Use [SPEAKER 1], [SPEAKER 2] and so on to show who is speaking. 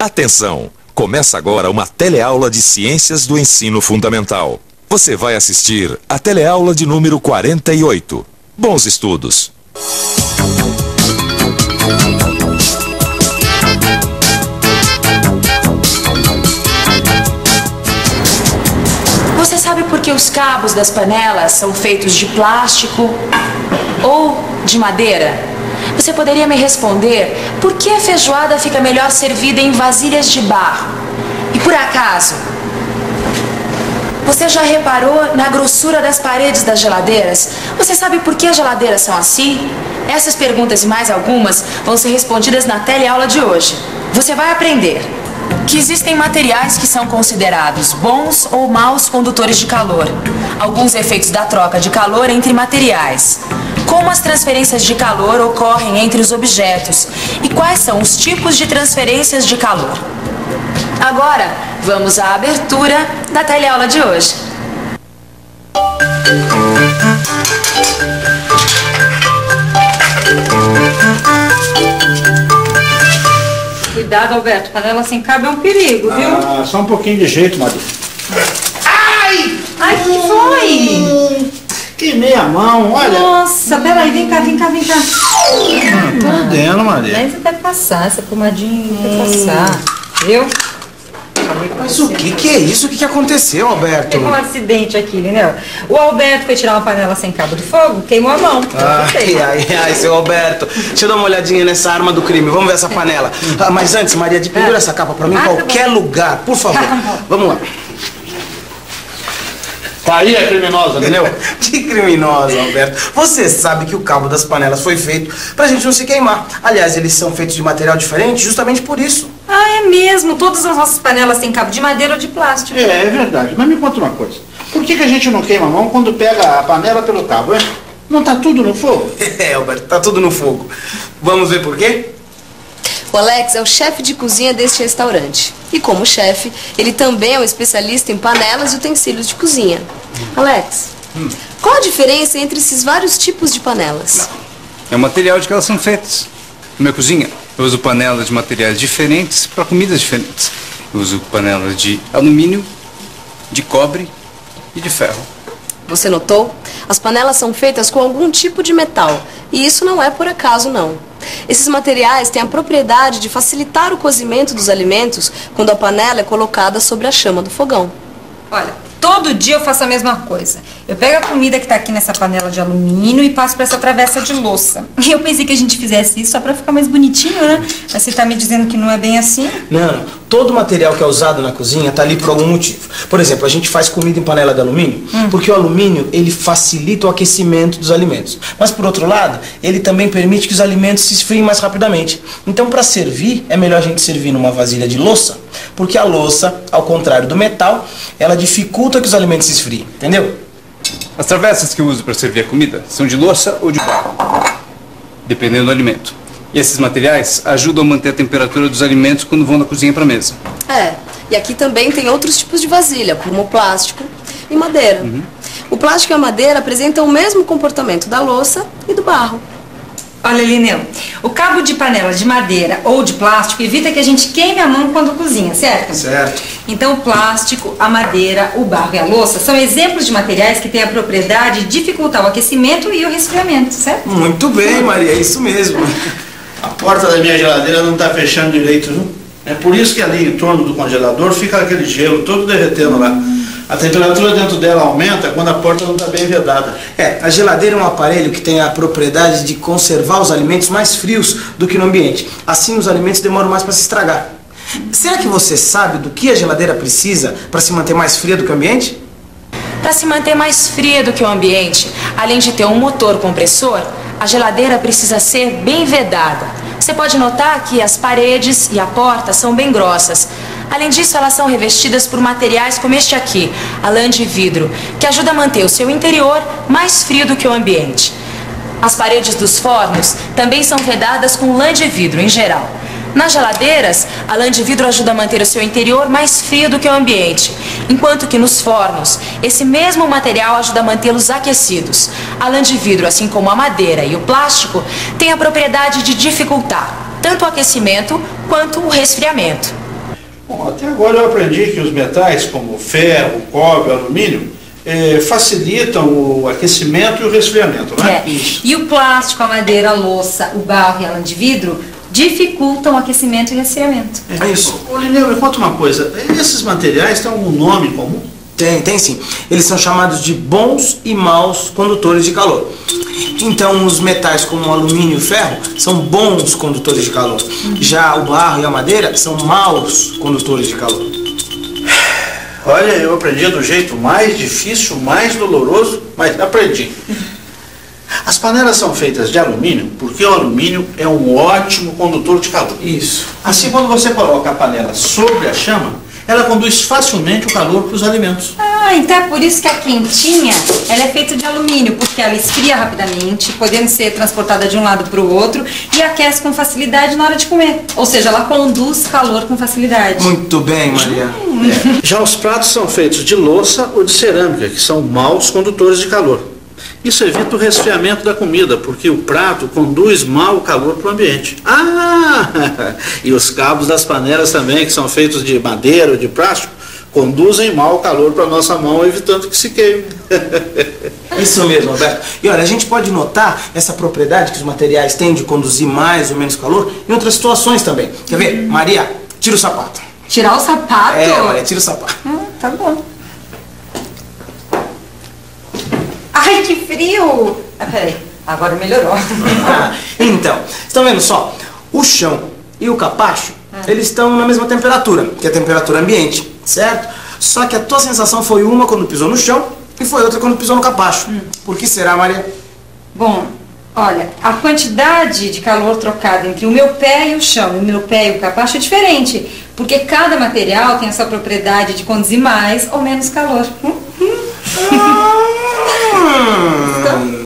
[SPEAKER 1] Atenção! Começa agora uma teleaula de Ciências do Ensino Fundamental. Você vai assistir a teleaula de número 48. Bons estudos!
[SPEAKER 2] Você sabe por que os cabos das panelas são feitos de plástico ou de madeira? Você poderia me responder por que a feijoada fica melhor servida em vasilhas de barro? E por acaso, você já reparou na grossura das paredes das geladeiras? Você sabe por que as geladeiras são assim? Essas perguntas e mais algumas vão ser respondidas na teleaula de hoje. Você vai aprender que existem materiais que são considerados bons ou maus condutores de calor, alguns efeitos da troca de calor entre materiais, como as transferências de calor ocorrem entre os objetos e quais são os tipos de transferências de calor. Agora, vamos à abertura da teleaula de hoje.
[SPEAKER 3] Cuidado, Alberto, panela sem cabo é um perigo, viu?
[SPEAKER 4] Ah, só um pouquinho de jeito, Maria.
[SPEAKER 3] Ai! Ai, o que foi?
[SPEAKER 4] Queimei a mão, olha.
[SPEAKER 3] Nossa, peraí, vem cá.
[SPEAKER 4] Tô ardendo, Maria.
[SPEAKER 3] Deve até passar, essa pomadinha vai passar, viu?
[SPEAKER 5] Mas o que é isso? O que aconteceu, Alberto?
[SPEAKER 3] Teve um acidente aqui, entendeu? O Alberto foi tirar uma panela sem cabo de fogo, queimou a mão.
[SPEAKER 5] Ai, seu Alberto. Deixa eu dar uma olhadinha nessa arma do crime. Vamos ver essa panela. Ah, mas antes, Maria, pendura essa capa pra mim em qualquer lugar, por favor. Vamos lá.
[SPEAKER 4] Tá aí a criminosa, entendeu?
[SPEAKER 5] Que criminosa, Alberto. Você sabe que o cabo das panelas foi feito pra gente não se queimar. Aliás, eles são feitos de material diferente justamente por isso.
[SPEAKER 3] Ah, é mesmo. Todas as nossas panelas têm cabo de madeira ou de plástico.
[SPEAKER 4] É verdade. Mas me conta uma coisa. Por que a gente não queima a mão quando pega a panela pelo cabo, hein? Não tá tudo no fogo?
[SPEAKER 5] É, Alberto, tá tudo no fogo. Vamos ver por quê?
[SPEAKER 6] O Alex é o chefe de cozinha deste restaurante. E como chefe, ele também é um especialista em panelas e utensílios de cozinha. Alex, qual a diferença entre esses vários tipos de panelas?
[SPEAKER 7] É o material de que elas são feitas. Na minha cozinha, eu uso panelas de materiais diferentes para comidas diferentes. Eu uso panelas de alumínio, de cobre e de ferro.
[SPEAKER 6] Você notou? As panelas são feitas com algum tipo de metal. E isso não é por acaso, não. Esses materiais têm a propriedade de facilitar o cozimento dos alimentos quando a panela é colocada sobre a chama do fogão.
[SPEAKER 3] Olha, todo dia eu faço a mesma coisa. Eu pego a comida que está aqui nessa panela de alumínio e passo para essa travessa de louça. E eu pensei que a gente fizesse isso só para ficar mais bonitinho, né? Mas você está me dizendo que não é bem assim?
[SPEAKER 5] Não. Todo material que é usado na cozinha está ali por algum motivo. Por exemplo, a gente faz comida em panela de alumínio porque o alumínio, ele facilita o aquecimento dos alimentos. Mas, por outro lado, ele também permite que os alimentos se esfriem mais rapidamente. Então, para servir, é melhor a gente servir numa vasilha de louça, porque a louça, ao contrário do metal, ela dificulta que os alimentos se esfriem. Entendeu?
[SPEAKER 7] As travessas que eu uso para servir a comida são de louça ou de barro, dependendo do alimento. E esses materiais ajudam a manter a temperatura dos alimentos quando vão da cozinha para a mesa.
[SPEAKER 6] É, e aqui também tem outros tipos de vasilha, como o plástico e madeira. O plástico e a madeira apresentam o mesmo comportamento da louça e do barro.
[SPEAKER 3] Olha, Lineu, o cabo de panela de madeira ou de plástico evita que a gente queime a mão quando cozinha, certo?
[SPEAKER 5] Certo.
[SPEAKER 3] Então o plástico, a madeira, o barro e a louça são exemplos de materiais que têm a propriedade de dificultar o aquecimento e o resfriamento, certo?
[SPEAKER 5] Muito bem, Maria, é isso mesmo.
[SPEAKER 4] A porta da minha geladeira não tá fechando direito, viu? É por isso que ali em torno do congelador fica aquele gelo todo derretendo lá. A temperatura dentro dela aumenta quando a porta não está bem vedada.
[SPEAKER 5] É, a geladeira é um aparelho que tem a propriedade de conservar os alimentos mais frios do que no ambiente. Assim, os alimentos demoram mais para se estragar. Será que você sabe do que a geladeira precisa para se manter mais fria do que o ambiente?
[SPEAKER 2] Para se manter mais fria do que o ambiente, além de ter um motor compressor, a geladeira precisa ser bem vedada. Você pode notar que as paredes e a porta são bem grossas. Além disso, elas são revestidas por materiais como este aqui, a lã de vidro, que ajuda a manter o seu interior mais frio do que o ambiente. As paredes dos fornos também são vedadas com lã de vidro em geral. Nas geladeiras, a lã de vidro ajuda a manter o seu interior mais frio do que o ambiente, enquanto que nos fornos, esse mesmo material ajuda a mantê-los aquecidos. A lã de vidro, assim como a madeira e o plástico, tem a propriedade de dificultar tanto o aquecimento quanto o resfriamento.
[SPEAKER 4] Bom, até agora eu aprendi que os metais como o ferro, o cobre, o alumínio facilitam o aquecimento e o resfriamento, né?
[SPEAKER 3] E o plástico, a madeira, a louça, o barro e a lã de vidro dificultam o aquecimento e resfriamento.
[SPEAKER 5] É isso.
[SPEAKER 4] Ô, Lineu, me conta uma coisa. Esses materiais têm algum nome comum?
[SPEAKER 5] Tem sim. Eles são chamados de bons e maus condutores de calor. Então, os metais como o alumínio e o ferro são bons condutores de calor. Já o barro e a madeira são maus condutores de calor.
[SPEAKER 4] Olha, eu aprendi do jeito mais difícil, mais doloroso, mas aprendi. As panelas são feitas de alumínio porque o alumínio é um ótimo condutor de calor.
[SPEAKER 5] Isso.
[SPEAKER 4] Assim, quando você coloca a panela sobre a chama, ela conduz facilmente o calor para os alimentos.
[SPEAKER 3] Ah, então é por isso que a quentinha ela é feita de alumínio, porque ela esfria rapidamente, podendo ser transportada de um lado para o outro e aquece com facilidade na hora de comer. Ou seja, ela conduz calor com facilidade.
[SPEAKER 5] Muito bem, Maria.
[SPEAKER 4] Já os pratos são feitos de louça ou de cerâmica, que são maus condutores de calor. Isso evita o resfriamento da comida, porque o prato conduz mal o calor para o ambiente. E os cabos das panelas também, que são feitos de madeira ou de plástico, conduzem mal o calor para a nossa mão, evitando que se queime.
[SPEAKER 5] Isso mesmo, Roberto. E olha, a gente pode notar essa propriedade que os materiais têm de conduzir mais ou menos calor em outras situações também. Quer ver? Maria, tira o sapato.
[SPEAKER 3] Tirar o sapato?
[SPEAKER 5] Maria, tira o sapato.
[SPEAKER 3] Tá bom. Ai, que frio! Peraí, agora melhorou.
[SPEAKER 5] Então, estão vendo só? O chão e o capacho, eles estão na mesma temperatura, que é a temperatura ambiente, certo? Só que a tua sensação foi uma quando pisou no chão e foi outra quando pisou no capacho. Por que será, Maria?
[SPEAKER 3] Bom, olha, a quantidade de calor trocada entre o meu pé e o chão, e o meu pé e o capacho é diferente, porque cada material tem a sua propriedade de conduzir mais ou menos calor.